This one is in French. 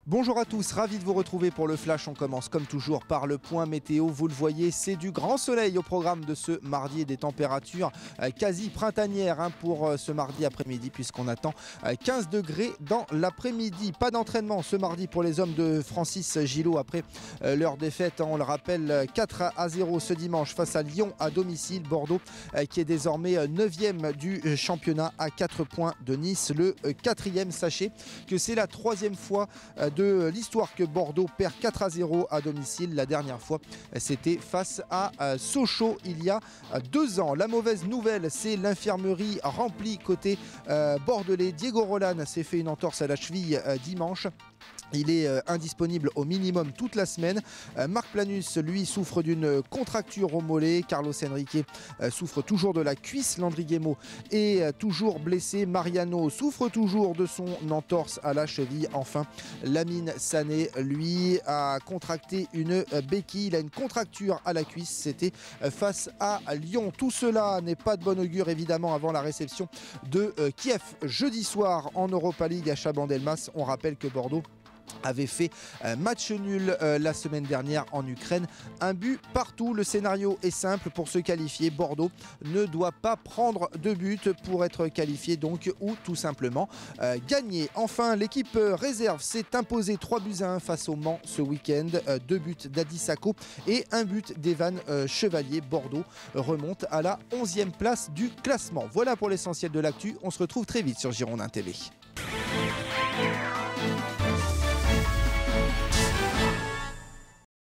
Bonjour à tous, ravi de vous retrouver pour le Flash. On commence comme toujours par le point météo. Vous le voyez, c'est du grand soleil au programme de ce mardi et des températures quasi printanières pour ce mardi après-midi puisqu'on attend 15 degrés dans l'après-midi. Pas d'entraînement ce mardi pour les hommes de Francis Gillot après leur défaite. On le rappelle, 4-0 ce dimanche face à Lyon à domicile. Bordeaux qui est désormais 9e du championnat à 4 points de Nice, le 4e. Sachez que c'est la 3e fois de l'histoire que Bordeaux perd 4-0 à domicile. La dernière fois, c'était face à Sochaux il y a 2 ans. La mauvaise nouvelle, c'est l'infirmerie remplie côté bordelais. Diego Roland s'est fait une entorse à la cheville dimanche. Il est indisponible au minimum toute la semaine. Marc Planus, lui, souffre d'une contracture au mollet. Carlos Henrique souffre toujours de la cuisse. Landry Guémot est toujours blessé. Mariano souffre toujours de son entorse à la cheville. Enfin, Lamine Sané, lui, a contracté une béquille. Il a une contracture à la cuisse. C'était face à Lyon. Tout cela n'est pas de bon augure, évidemment, avant la réception de Kiev jeudi soir en Europa League à Chabandelmas. On rappelle que Bordeaux avait fait match nul la semaine dernière en Ukraine. Un but partout. Le scénario est simple pour se qualifier. Bordeaux ne doit pas prendre de but pour être qualifié donc, ou tout simplement gagner. Enfin, l'équipe réserve s'est imposée 3-1 face au Mans ce week-end. 2 buts d'Adi Sako et 1 but d'Evan Chevalier. Bordeaux remonte à la 11e place du classement. Voilà pour l'essentiel de l'actu. On se retrouve très vite sur Girondin TV.